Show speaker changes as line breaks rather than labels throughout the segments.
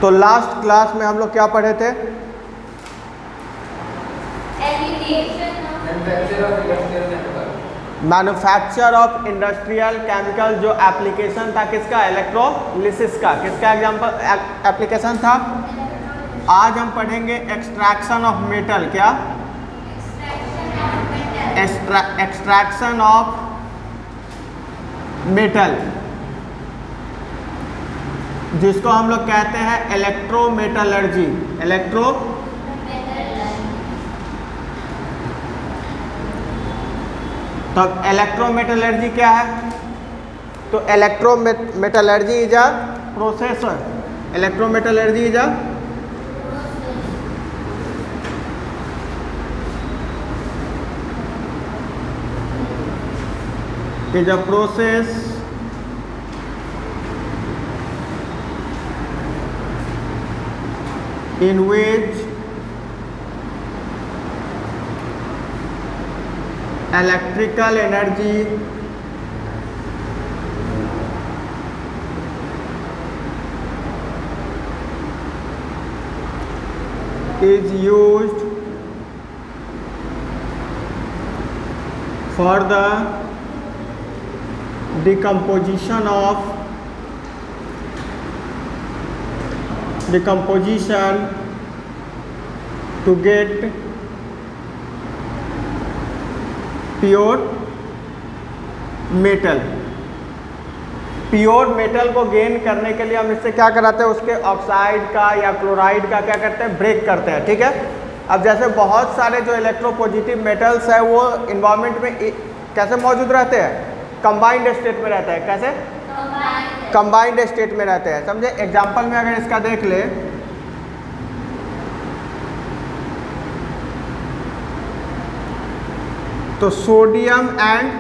तो last class में हम लोग क्या पढ़े थे? मैन्युफैक्चर ऑफ इंडस्ट्रियल केमिकल, जो एप्लीकेशन था किसका? इलेक्ट्रोलिसिस का। किसका एग्जांपल एप्लीकेशन था? आज हम पढ़ेंगे एक्सट्रैक्शन ऑफ मेटल। क्या? एक्सट्रैक्शन ऑफ मेटल, जिसको हम लोग कहते हैं इलेक्ट्रोमेटलर्जी। तो इलेक्ट्रोमेटलर्जी क्या है? तो electrometallurgy is a processor. Electrometallurgy is a process in which electrical energy is used for the decomposition to get pure metal. Pure metal को गेन करने के लिए हम इससे क्या कराते हैं? उसके ऑक्साइड का या क्लोराइड का क्या करते हैं? ब्रेक करते हैं। ठीक है। अब जैसे बहुत सारे जो इलेक्ट्रोपॉजिटिव मेटल्स है वो इन्वायरमेंट में कैसे मौजूद रहते हैं? कंबाइंड स्टेट में रहता है। कैसे? कंबाइंड स्टेट में रहते हैं। समझे? एग्जांपल में अगर इसका देख ले, तो sodium and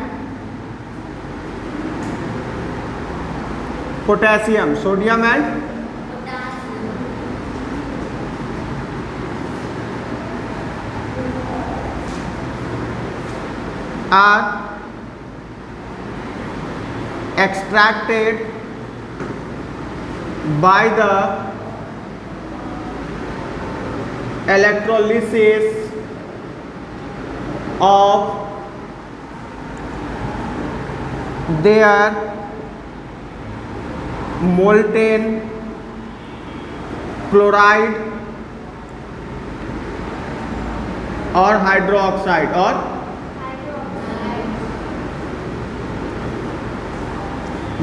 potassium, sodium and are extracted by the electrolysis of their molten chloride और हाइड्रोक्साइड। और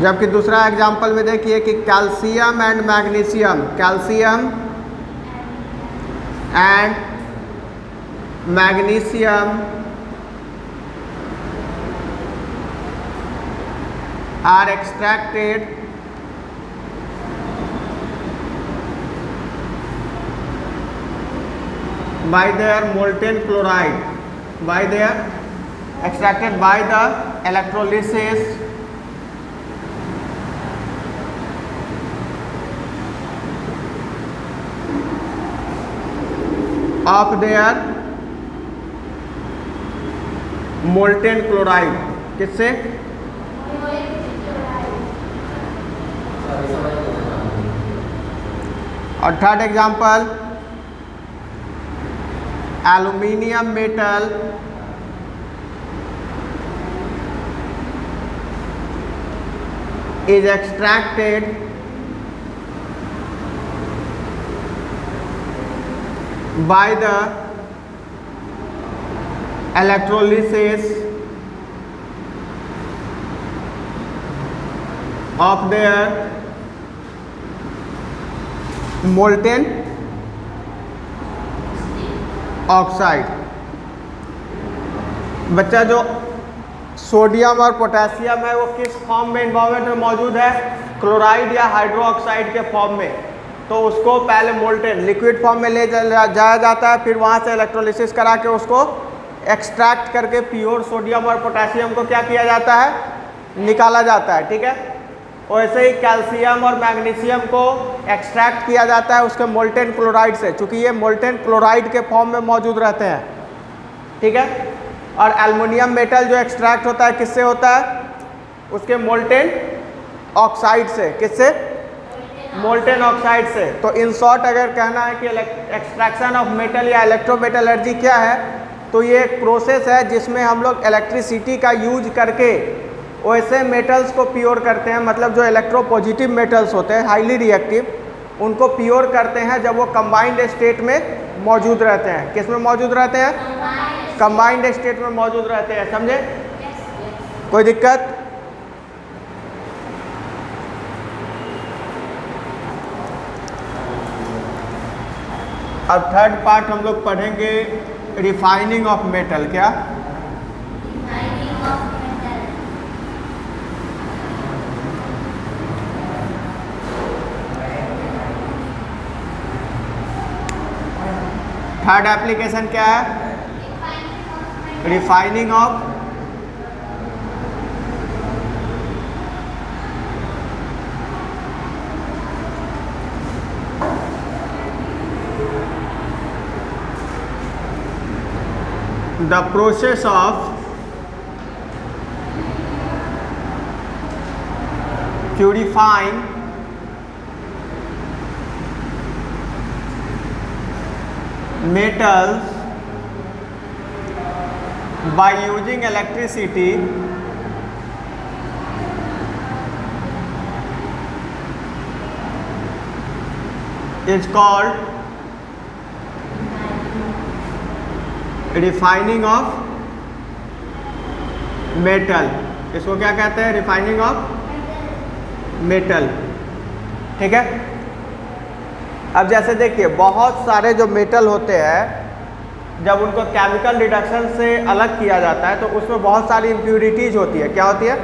जबकि दूसरा एग्जाम्पल में देखिए कि calcium and magnesium, calcium and magnesium are extracted by their molten chloride, extracted by the electrolysis of their molten chloride। किससे? और third example, aluminium metal is extracted by the electrolysis of their molten oxide। बच्चा, जो sodium और potassium है वो किस form में environment में मौजूद है? क्लोराइड या हाइड्रोक्साइड के फॉर्म में। तो उसको पहले मोल्टेन लिक्विड फॉर्म में ले जाया जाता है, फिर वहाँ से इलेक्ट्रोलिसिस करा के उसको एक्सट्रैक्ट करके प्योर सोडियम और पोटेशियम को क्या किया जाता है? निकाला जाता है। ठीक है। वैसे ही कैल्शियम और मैग्नीशियम को एक्सट्रैक्ट किया जाता है उसके मोल्टेन क्लोराइड से, चूँकि ये मोल्टेन क्लोराइड के फॉर्म में मौजूद रहते हैं। ठीक है। और एल्युमिनियम मेटल जो एक्सट्रैक्ट होता है किससे होता है? उसके मोल्टेन ऑक्साइड से। किससे? मोल्टेन ऑक्साइड से। तो इन शॉर्ट अगर कहना है कि एक्सट्रैक्शन ऑफ मेटल या इलेक्ट्रोमेटलर्जी क्या है, तो ये एक प्रोसेस है जिसमें हम लोग इलेक्ट्रिसिटी का यूज करके वैसे मेटल्स को प्योर करते हैं, मतलब जो इलेक्ट्रोपॉजिटिव मेटल्स होते हैं हाईली रिएक्टिव, उनको प्योर करते हैं जब वो कंबाइंड स्टेट में मौजूद रहते हैं। किस में मौजूद रहते हैं? कंबाइंड स्टेट में मौजूद रहते हैं। समझे? कोई दिक्कत? अब थर्ड पार्ट हम लोग पढ़ेंगे रिफाइनिंग ऑफ मेटल। क्या? थर्ड एप्लीकेशन क्या है? Refining of the process of purifying metals by using electricity is called refining of metal. इसको क्या कहते हैं? Refining of metal. ठीक है। अब जैसे देखिए बहुत सारे जो मेटल होते हैं, जब उनको केमिकल रिडक्शन से अलग किया जाता है तो उसमें बहुत सारी इम्प्यूरिटीज़ होती है। क्या होती है?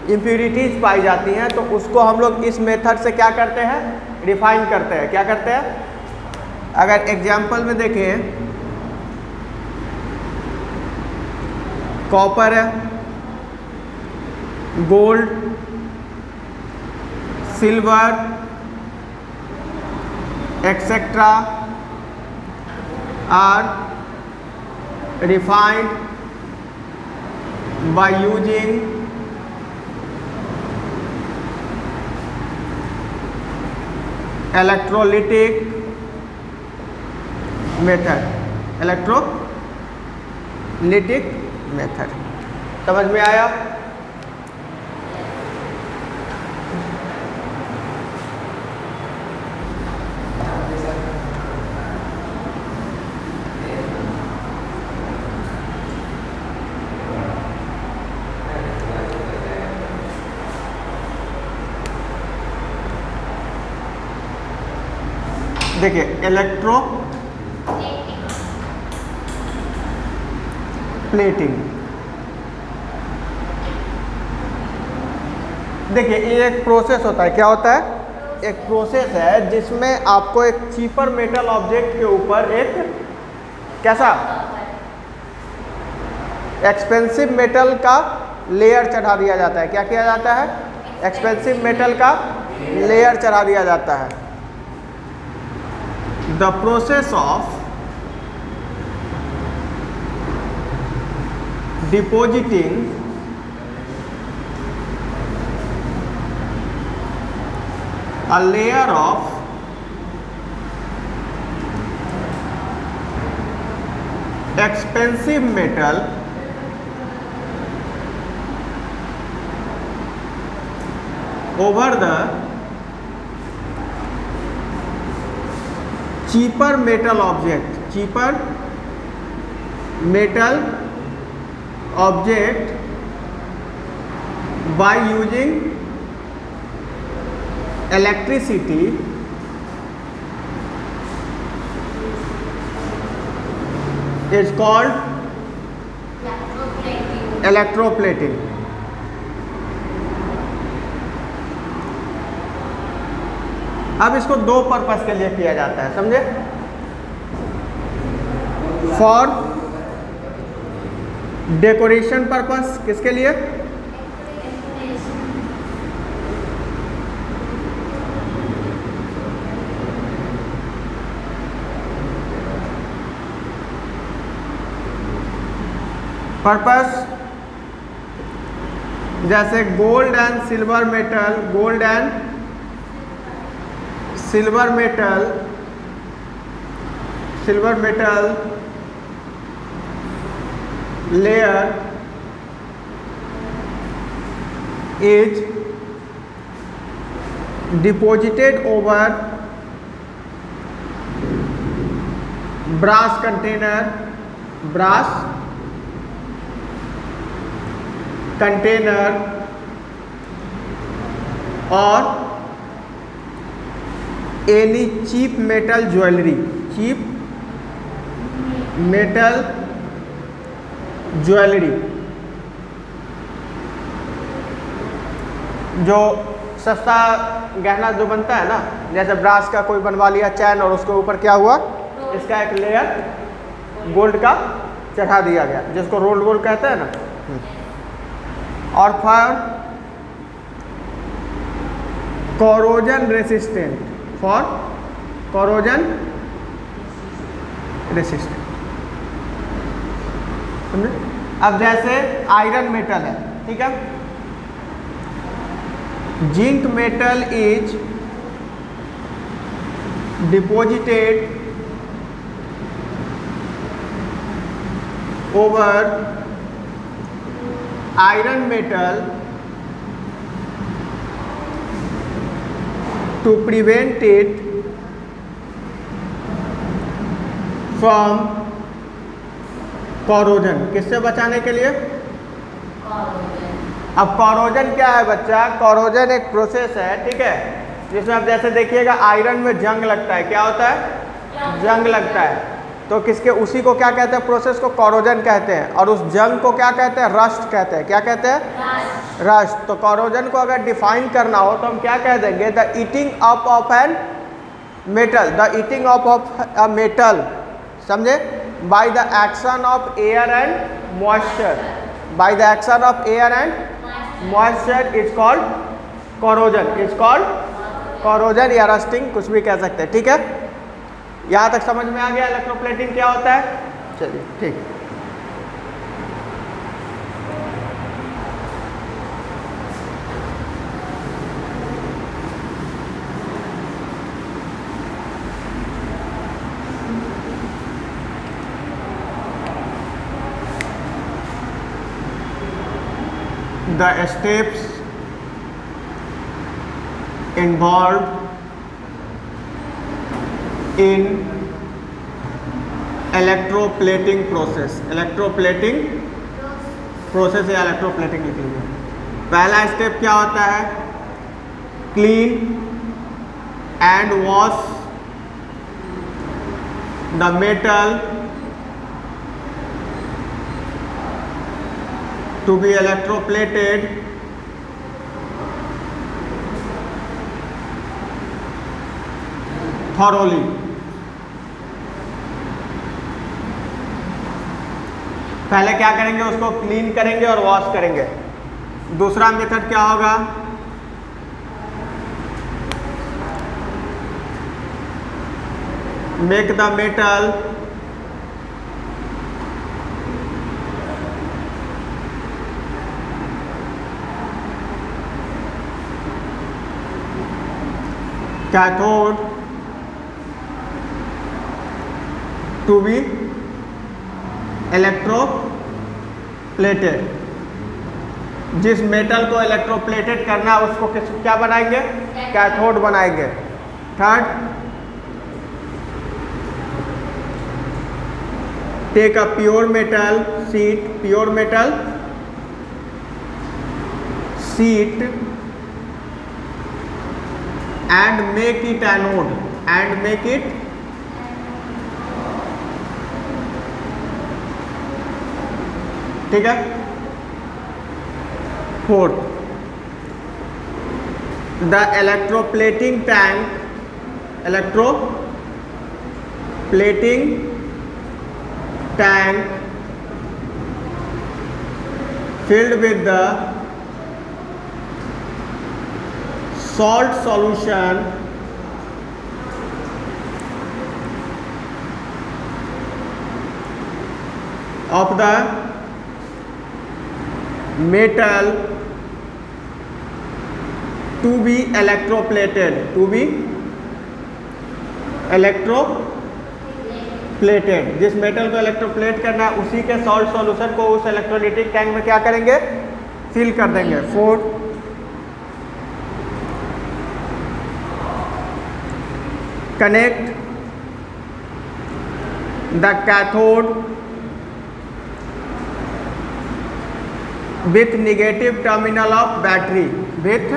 इम्प्यूरिटीज़ पाई जाती हैं। तो उसको हम लोग इस मेथड से क्या करते हैं? रिफाइन करते हैं। क्या करते हैं? अगर एग्जाम्पल में देखें, कॉपर है, gold, silver etcetera are refined by using electrolytic method. Electrolytic method समझ में आया? देखिए इलेक्ट्रो प्लेटिंग, देखिए ये एक प्रोसेस होता है। क्या होता है? एक प्रोसेस है जिसमें आपको एक चीपर मेटल ऑब्जेक्ट के ऊपर एक कैसा एक्सपेंसिव मेटल का लेयर चढ़ा दिया जाता है। क्या किया जाता है? एक्सपेंसिव मेटल का लेयर चढ़ा दिया जाता है। The process of depositing a layer of expensive metal over the cheaper metal object, cheaper metal object by using electricity is called electroplating। अब इसको दो पर्पस के लिए किया जाता है, समझे? For decoration purpose. किसके लिए? पर्पस जैसे gold and silver metal, gold and silver metal layer is deposited over brass container or any cheap metal jewelry जो सस्ता गहना जो बनता है ना, जैसे ब्रास का कोई बनवा लिया चैन और उसके ऊपर क्या हुआ, इसका एक लेयर गोल्ड का चढ़ा दिया गया, जिसको रोल्ड गोल्ड कहते हैं ना। और फिर corrosion resistant, समझे। अब जैसे आयरन मेटल है, ठीक है, zinc metal is deposited over iron metal to prevent it from corrosion। किससे बचाने के लिए? अब corrosion क्या है बच्चा? corrosion एक प्रोसेस है, ठीक है, जिसमें आप जैसे देखिएगा आयरन में जंग लगता है, क्या होता है? जंग लगता है। तो किसके, उसी को क्या कहते हैं? प्रोसेस को corrosion कहते हैं। और उस जंग को क्या कहते हैं? रस्ट कहते हैं। क्या कहते हैं? रस्ट। तो corrosion को अगर डिफाइन करना हो तो हम क्या कह देंगे? The eating up of an metal, the eating up of a metal, समझे, by the action of air and moisture, by the action of air and moisture is called corrosion या रस्टिंग, कुछ भी कह सकते हैं, ठीक है। यहाँ तक समझ में आ गया इलेक्ट्रोप्लेटिंग क्या होता है? चलिए ठीक। The steps involved in electroplating process या electroplating लिख लीजिए। पहला स्टेप क्या होता है? Clean and wash the metal to be electroplated thoroughly। पहले क्या करेंगे? उसको क्लीन करेंगे और वॉश करेंगे। दूसरा मेथड क्या होगा? Make the metal cathode to be electroplated। जिस मेटल को इलेक्ट्रोप्लेटेड करना है उसको क्या बनाएंगे? कैथोड बनाएंगे। Third, take a pure metal sheet and make it anode ठीक है। Fourth, the electroplating tank filled with the salt solution of the metal to be electroplated electroplated. जिस मेटल को इलेक्ट्रोप्लेट करना है उसी के सॉल्ट सॉल्यूशन को उस इलेक्ट्रोलाइटिक टैंक में क्या करेंगे, फिल कर देंगे। 4 connect the cathode with negative terminal of battery, with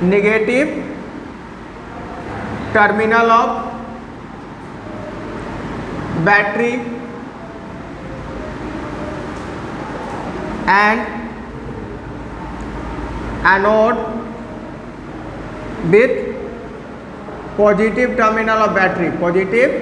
negative terminal of battery and anode with positive terminal of battery, positive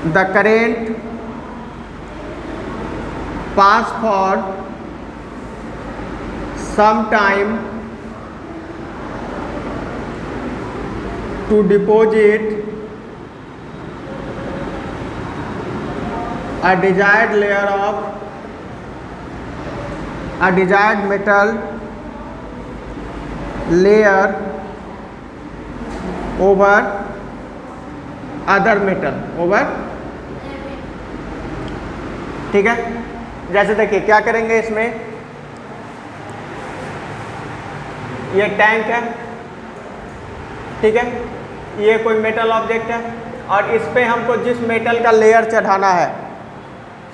the current pass for some time to deposit a desired layer of a desired metal layer over other metal, over, ठीक है। जैसे देखिए क्या करेंगे, इसमें ये tank है, ठीक है, ये कोई मेटल ऑब्जेक्ट है और इस पे हमको जिस मेटल का लेयर चढ़ाना है,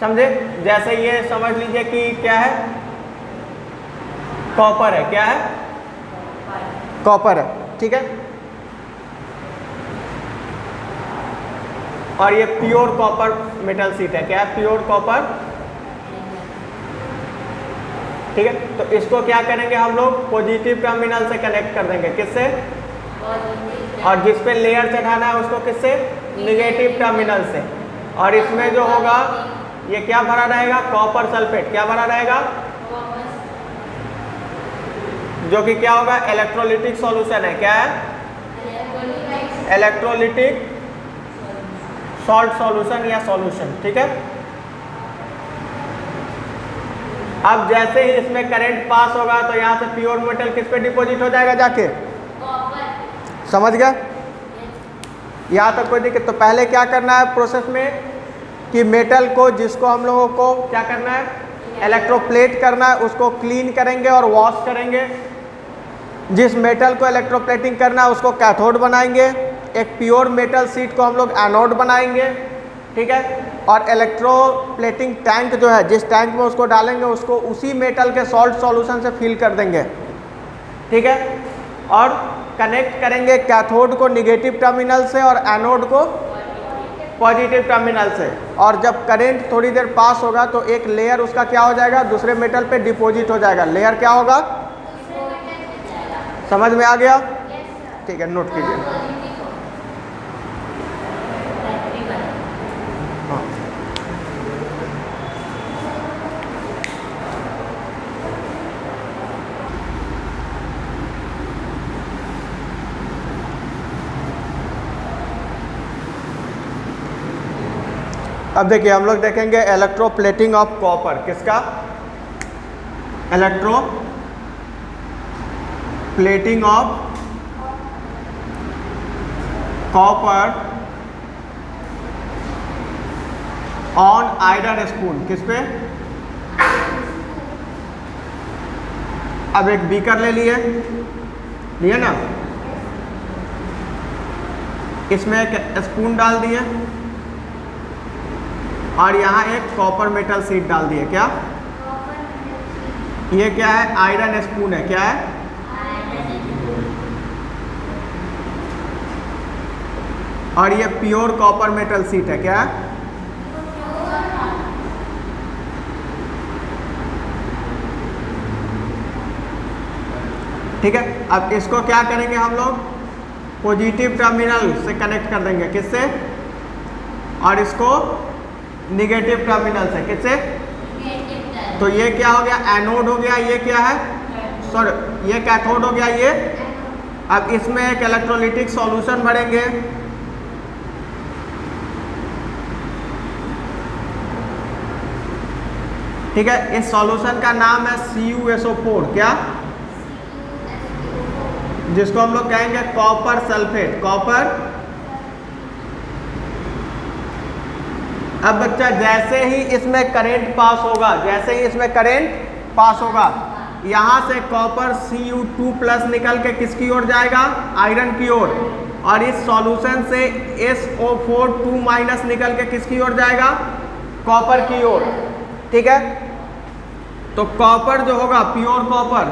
समझे। जैसे ये समझ लीजिए कि क्या है, कॉपर है, क्या है, कॉपर है, ठीक है। और ये प्योर कॉपर मेटल सीट है, क्या है, प्योर कॉपर, ठीक है। तो इसको क्या करेंगे हम लोग, पॉजिटिव टर्मिनल से कनेक्ट कर देंगे, किससे, और जिस पे लेयर चढ़ाना है उसको किससे, निगेटिव टर्मिनल से। और इसमें जो होगा ये क्या भरा रहेगा, कॉपर सल्फेट, क्या भरा रहेगा, जो कि क्या होगा, इलेक्ट्रोलिटिक सॉल्यूशन है, क्या है, इलेक्ट्रोलिटिक सॉल्ट सॉल्यूशन या सॉल्यूशन, ठीक है। अब जैसे ही इसमें करंट पास होगा तो यहाँ से प्योर मेटल किस पे डिपॉजिट हो जाएगा, जाके कॉपर, समझ गए। यहाँ तक कोई दिक्कत। तो पहले क्या करना है प्रोसेस में कि मेटल को, जिसको हम लोगों को क्या करना है, इलेक्ट्रोप्लेट करना है, उसको क्लीन करेंगे और वॉश करेंगे। जिस मेटल को इलेक्ट्रोप्लेटिंग करना है उसको कैथोड बनाएंगे, एक प्योर मेटल सीट को हम लोग एनोड बनाएंगे, ठीक है। और इलेक्ट्रोप्लेटिंग टैंक जो है, जिस टैंक में उसको डालेंगे उसको उसी मेटल के सॉल्ट सॉल्यूशन से फिल कर देंगे, ठीक है। और कनेक्ट करेंगे कैथोड को निगेटिव टर्मिनल से और एनोड को पॉजिटिव टर्मिनल से। और जब करंट थोड़ी देर पास होगा तो एक लेयर उसका क्या हो जाएगा, दूसरे मेटल पे डिपॉजिट हो जाएगा। लेयर क्या होगा, समझ में आ गया, ठीक है, नोट कीजिए। अब देखिए हम लोग देखेंगे इलेक्ट्रोप्लेटिंग ऑफ कॉपर, किसका, electroplating of copper on iron spoon, किस पे, अब एक बीकर ले लिए ना, इसमें एक स्पून डाल दिए और यहाँ एक कॉपर मेटल सीट डाल दिए, क्या, ये क्या है, आयरन स्पून है, क्या है, और ये प्योर कॉपर मेटल सीट है, क्या है, ठीक है। अब इसको क्या करेंगे हम लोग, पॉजिटिव टर्मिनल से कनेक्ट कर देंगे, किससे, और इसको निगेटिव टर्मिनल से, किससे, तो ये क्या हो गया, एनोड हो गया, ये क्या है, सॉरी ये कैथोड हो गया ये। अब इसमें एक इलेक्ट्रोलिटिक सॉल्यूशन भरेंगे, ठीक है, इस सॉल्यूशन का नाम है CuSO4, क्या, जिसको हम लोग कहेंगे कॉपर सल्फेट, कॉपर। अब बच्चा जैसे ही इसमें करंट पास होगा, जैसे ही इसमें करंट पास होगा, यहाँ से कॉपर Cu2+ निकल के किसकी ओर जाएगा, आयरन की ओर, और इस सॉल्यूशन से SO4 2- निकल के किसकी ओर जाएगा, कॉपर की ओर। ठीक है, तो कॉपर जो होगा प्योर कॉपर,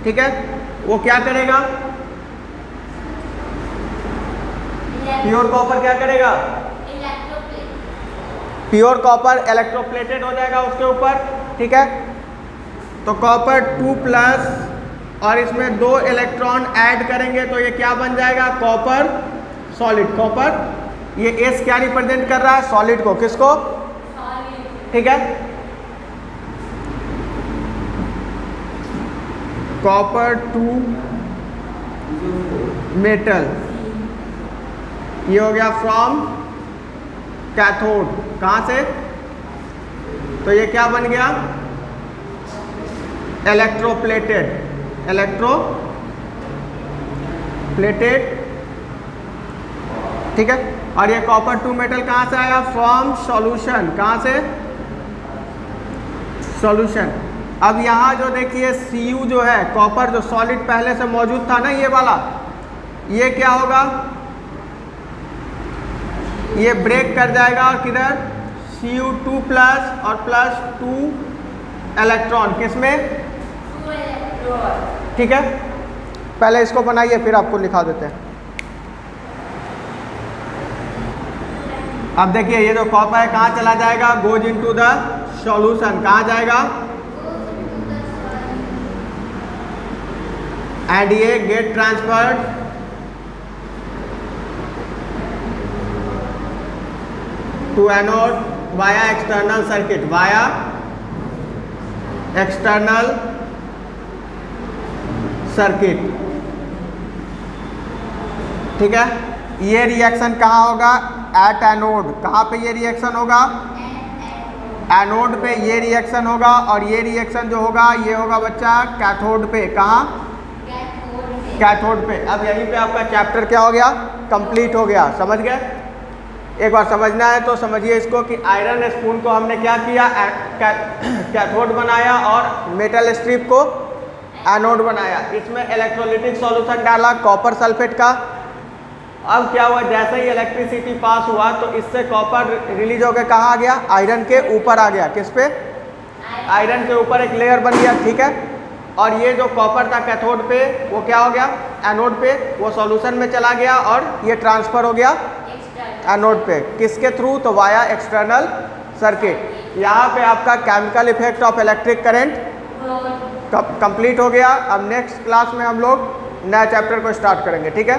ठीक है, वो क्या करेगा, प्योर कॉपर क्या करेगा, प्योर कॉपर इलेक्ट्रोप्लेटेड हो जाएगा उसके ऊपर। ठीक है, तो कॉपर 2+ और इसमें 2 इलेक्ट्रॉन ऐड करेंगे तो ये क्या बन जाएगा, कॉपर सॉलिड। कॉपर, ये S क्या रिप्रेजेंट कर रहा है, सॉलिड को, किसको, ठीक है, कॉपर 2 मेटल, ये हो गया फ्रॉम कैथोड, कहाँ से, तो ये क्या बन गया, इलेक्ट्रोप्लेटेड, इलेक्ट्रोप्लेटेड। ठीक है, और ये कॉपर 2 मेटल कहाँ से आया, फ्रॉम सॉल्यूशन, कहाँ से, सॉल्यूशन। अब यहाँ जो देखिए Cu जो है, कॉपर जो सॉलिड पहले से मौजूद था ना, ये वाला, ये क्या होगा, ये ब्रेक कर जाएगा और किधर, Cu2+ और +2 इलेक्ट्रॉन, किसमें, ठीक है, पहले इसको बनाइए फिर आपको लिखा देते हैं। अब देखिए ये जो कॉपर है कहाँ चला जाएगा, गोज इनटू द सॉल्यूशन, कहाँ जाएगा, एंड ये get transferred to anode via external circuit, via external circuit. ठीक है, ये रिएक्शन कहाँ होगा, एट एनोड, कहाँ पे ये रिएक्शन होगा, एनोड पे ये रिएक्शन होगा, और ये रिएक्शन जो होगा ये होगा बच्चा कैथोड पे, कहाँ, कैथोड पे। अब यहीं पे आपका चैप्टर क्या हो गया, कंप्लीट हो गया, समझ गए। एक बार समझना है तो समझिए इसको कि आयरन स्पून को हमने क्या किया, कैथोड बनाया और मेटल स्ट्रिप को एनोड बनाया, इसमें इलेक्ट्रोलिटिक सॉल्यूशन डाला कॉपर सल्फेट का। अब क्या हुआ, जैसे ही इलेक्ट्रिसिटी पास हुआ तो इससे कॉपर रिलीज होकर कहाँ आ गया, आयरन के ऊपर आ गया, किस पे, आयरन के ऊपर एक लेयर बन गया। ठीक है, और ये जो कॉपर था कैथोड पे वो क्या हो गया, एनोड पे, वो सॉल्यूशन में चला गया और ये ट्रांसफर हो गया एनोड पे, किसके थ्रू, तो वाया एक्सटर्नल सर्किट। यहाँ पे आपका chemical effect of electric current complete हो गया। अब नेक्स्ट क्लास में हम लोग नया चैप्टर को स्टार्ट करेंगे। ठीक है।